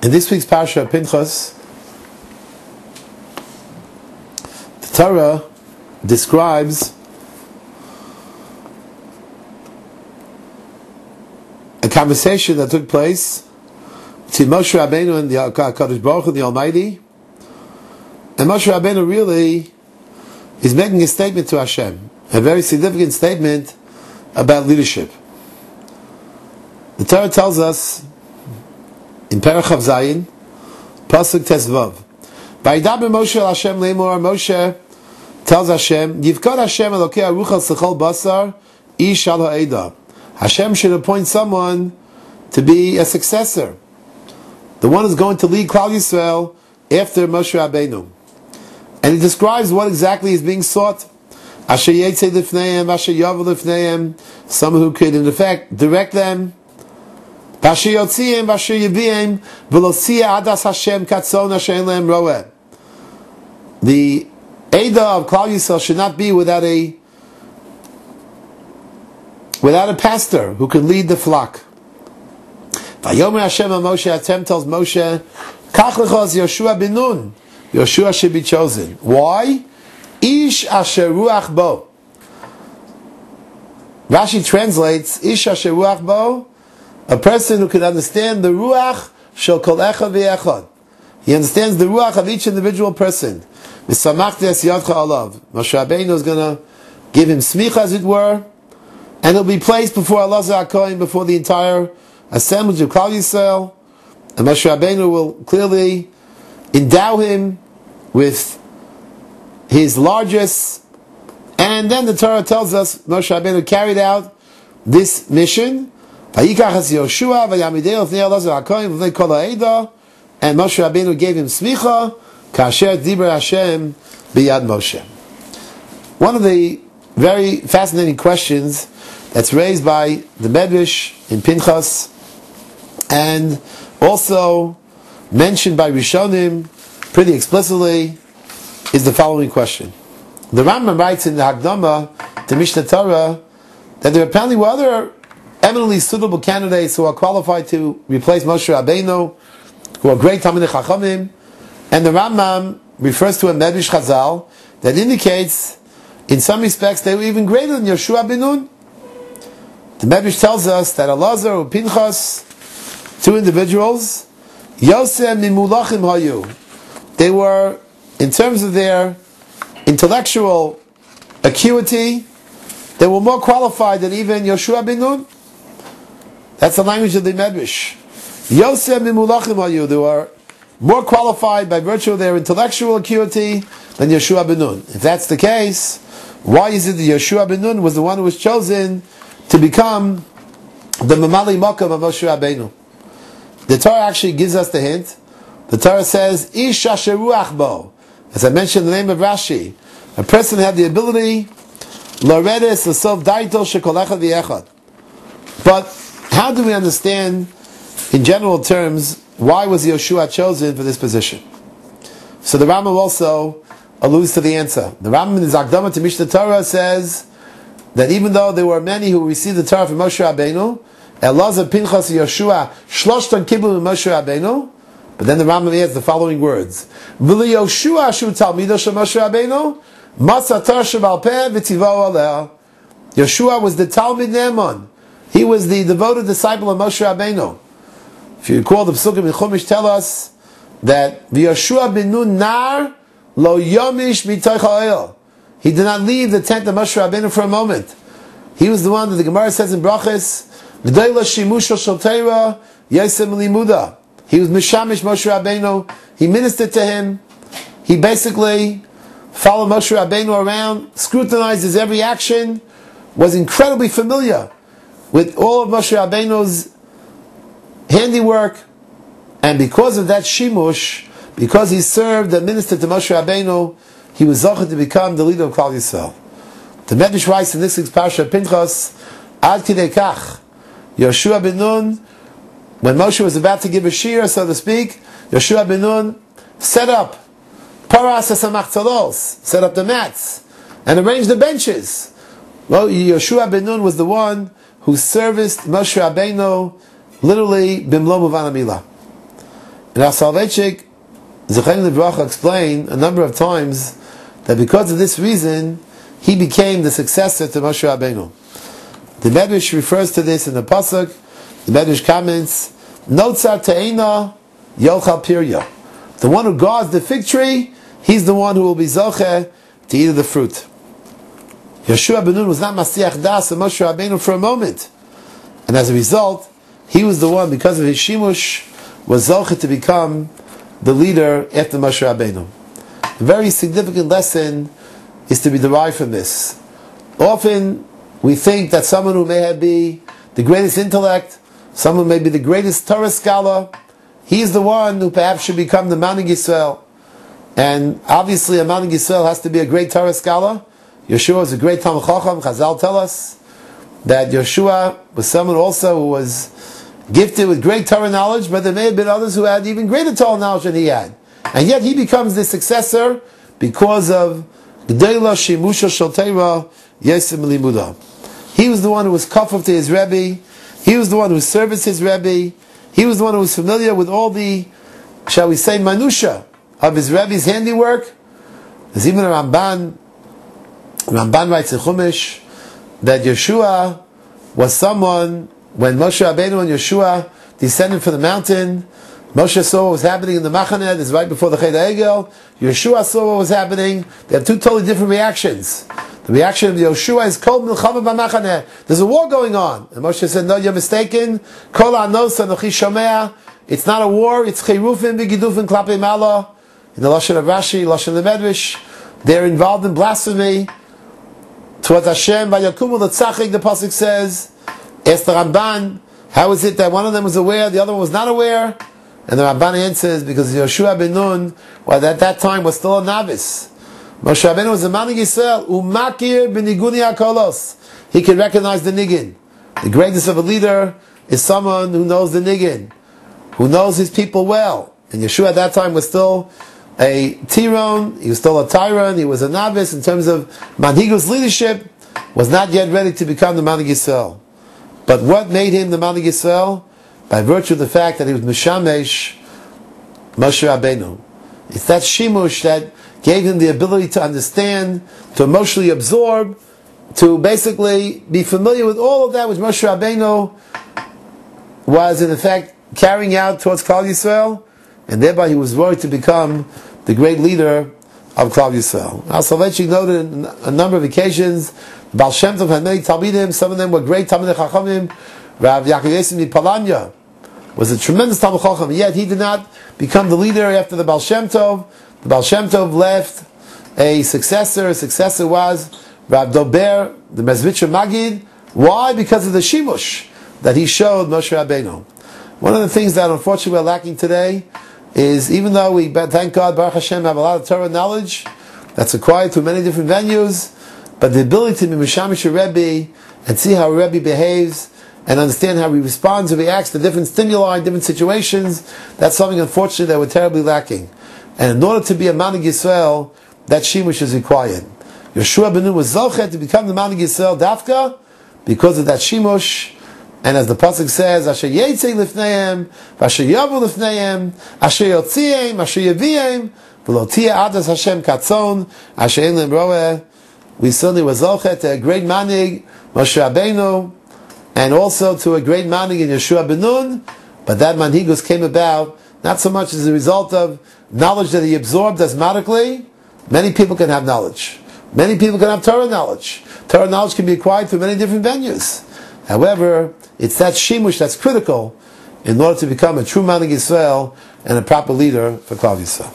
In this week's Parsha Pinchas, the Torah describes a conversation that took place between Moshe Rabbeinu and the HaKadosh Baruch Hu, the Almighty. And Moshe Rabbeinu really is making a statement to Hashem, a very significant statement about leadership. The Torah tells us in Perach Chav Zayin, Pasuk Tezvav, Vayidaber Moshe el Hashem leimor. Moshe tells Hashem, Yivkod Hashem Elokei Aruch Sechol Basar Ish al Ha'eda. Hashem should appoint someone to be a successor, the one who's going to lead Klal Yisrael after Moshe Rabbeinu. And he describes what exactly is being sought. Asher Yetzei Lifneihem, Asher Yavu Lifneihem, someone who could in effect direct them. Asher Yotziem, Asher Yibiem, Velosia Adas Hashem Katzon Asher Lehem Roeh. The Eda of Klal Yisrael should not be without a pastor who can lead the flock. Vayomer Hashem Moshe, Hashem tells Moshe, Kach lechos Yoshua ben Nun. Yoshua should be chosen. Why? Ish asher ruach bo. Rashi translates Ish asher ruach bo, a person who can understand the ruach shel kol echad v'echad. He understands the ruach of each individual person. V'samachti es yadcha alav. Moshe Rabbeinu is going to give him smicha, as it were, and he'll be placed before Allah HaKohen, before the entire assemblage of Klal Yisrael, and Moshe Rabbeinu will clearly endow him with his largest. And then the Torah tells us Moshe Rabbeinu carried out this mission. And Moshe Rabbeinu gave him smicha, kasher diber Hashem biyad Moshe. One of the very fascinating questions that's raised by the Medrash in Pinchas, and also mentioned by Rishonim pretty explicitly, is the following question. The Rambam writes in the Hakdama to Mishnah Torah that there apparently were other eminently suitable candidates who are qualified to replace Moshe Rabbeinu, who are great Talmidei Chachamim, and the Rambam refers to a Medrash Chazal that indicates, in some respects, they were even greater than Yoshua ben Nun. The Medrash tells us that Elazar and Pinchas, two individuals, Yosem mimulachim hayu, they were, in terms of their intellectual acuity, they were more qualified than even Yoshua ben Nun. That's the language of the Medrash. Yosem mimulachim hayu, they were more qualified by virtue of their intellectual acuity than Yoshua ben Nun. If that's the case, why is it that Yoshua ben Nun was the one who was chosen to become the Mamali Makam of Moshe Rabbeinu? The Torah actually gives us the hint. The Torah says, Ish asher ruach bo. As I mentioned, the name of Rashi, a person had the ability, Loredes l'sof daito shekol echad v'echad. But how do we understand, in general terms, why was Yoshua chosen for this position? So the Rambam also alludes to the answer. The Rambam in his Akdama to Mishnah Torah says that even though there were many who received the Torah from Moshe Rabbeinu, Elazar, Pinchas, Yoshua, Shloshtan Kibul Moshe Rabbeinu, but then the Rambam adds the following words: V'li Yoshua shu talmido shel Moshe Rabbeinu, Matza Torah shebal peh v'tivo aleh. Yoshua was the Talmid Ne'eman. He was the devoted disciple of Moshe Rabbeinu. If you recall, the Pesukim in Chumash tell us that Yoshua ben Nun nar lo yomish mitoich ha'el. He did not leave the tent of Moshe Rabbeinu for a moment. He was the one that the Gemara says in Brachos, G'dayla shimusha shel Torah yosem limuda. He was mishamish Moshe Rabbeinu. He ministered to him. He basically followed Moshe Rabbeinu around, scrutinized his every action, was incredibly familiar with all of Moshe Rabbeinu's handiwork, and because of that shimush, because he served and ministered to Moshe Rabbeinu, he was zocheh to become the leader of Klal Yisrael. The Medrash writes in this week's Parsha Pinchas, Ad kidei kach, Yoshua ben Nun, when Moshe was about to give a shir, so to speak, Yoshua ben Nun set up paras hasamachtalos, set up the mats, and arranged the benches. Well, Yoshua ben Nun was the one who serviced Moshe Rabbeinu literally bimlo muvan hamila. And our Soloveitchik, Zechayin Livracha, explained a number of times that because of this reason, he became the successor to Moshe Rabbeinu. The Medrash refers to this in the Pasuk. The Medrash comments, Notzar Te'ena Yochal Pirya. The one who guards the fig tree, he's the one who will be Zocheh to eat of the fruit. Yeshua ben Nun was not Masiach Das of Moshe Rabbeinu for a moment. And as a result, he was the one, because of his Shimush, was Zocheh to become the leader after Moshe Rabbeinu. A very significant lesson is to be derived from this. Often, we think that someone who may be the greatest intellect, someone who may be the greatest Torah scholar, he is the one who perhaps should become the Manig Yisrael. And obviously a Manig Yisrael has to be a great Torah scholar. Yeshua is a great Talmid Chacham. Chazal tell us that Yeshua was someone also who was gifted with great Torah knowledge, but there may have been others who had even greater Torah knowledge than he had. And yet he becomes the successor because of G'dayla Shimusha Shel Torah Yesem Limuda. He was the one who was kafuf to his Rebbe. He was the one who serviced his Rebbe. He was the one who was familiar with all the, shall we say, manusha of his Rebbe's handiwork. There's even a Ramban writes in Chumash that Yeshua was someone, when Moshe Rabbeinu and Yeshua descended from the mountain, Moshe saw what was happening in the Machaneh. This is right before the Cheder Egel. Yeshua saw what was happening. They have two totally different reactions. The reaction of Yeshua is Kol Milchama B'Machaneh. There's a war going on. And Moshe said, no, you're mistaken. Kol Anos Anochi Shomea. It's not a war. It's Chirufin B'Gidufin Klapei Mala. In the Lashon of Rashi, Lashon of the Medrash, they're involved in blasphemy towards Hashem. Vayakumu L'Tzachik, the pasuk says. Ask the Ramban, how is it that one of them was aware, the other one was not aware? And the Ramban answers, because Yeshua ben Nun, well, at that time was still a novice. Moshe Rabbeinu was a Manig Yisrael, umakir b'niguni hakolos. He could recognize the niggin. The greatness of a leader is someone who knows the niggin, who knows his people well. And Yeshua at that time was still a Tiron, he was still a Tyron, he was a novice in terms of Manhigus leadership, was not yet ready to become the Manig Yisrael. But what made him the Manig Yisrael? By virtue of the fact that he was Mishamesh Moshe Rabbeinu. It's that Shimush that gave him the ability to understand, to emotionally absorb, to basically be familiar with all of that which Moshe Rabbeinu was in effect carrying out towards Klal Yisrael, and thereby he was worthy to become the great leader of Klal Yisrael. Now, Soloveitchik noted on a number of occasions, Baal Shem Tov had many Talmidim, some of them were great Talmidei Chachamim. Rav Yaakov Yosef Mipalanya was a tremendous Talmid Chacham, yet he did not become the leader after the Baal Shem Tov. The Baal Shem Tov left a successor. A successor was Rav Dober, the Mezritcher Magid. Why? Because of the Shimush that he showed Moshe Rabbeinu. One of the things that unfortunately we're lacking today is, even though we, thank God, Baruch Hashem, have a lot of Torah knowledge that's acquired through many different venues, but the ability to be Mishamish a Rebbe and see how a Rebbe behaves and understand how he responds and reacts to different stimuli, different situations, that's something unfortunately that we're terribly lacking. And in order to be a Manig Yisrael, that Shimush is required. Yeshua ben Nun was Zochet to become the Manig Yisrael Dafka because of that Shimush. And as the pasuk says, Asher Yetzei Lifneim, Asher Yavu Lifneim, Asher Yotziem, Asher Yeviem, V'lo Tia Adas Hashem Katzon, Asher Ein Lem Roeh. We certainly were Zochet to a great Manig, Moshe Rabbeinu, and also to a great Manig in Yeshua ben Nun, but that Manhigus came about not so much as a result of knowledge that he absorbed asthmatically. Many people can have knowledge. Many people can have Torah knowledge. Torah knowledge can be acquired through many different venues. However, it's that Shimush that's critical in order to become a true Manig Yisrael and a proper leader for Klal Yisrael.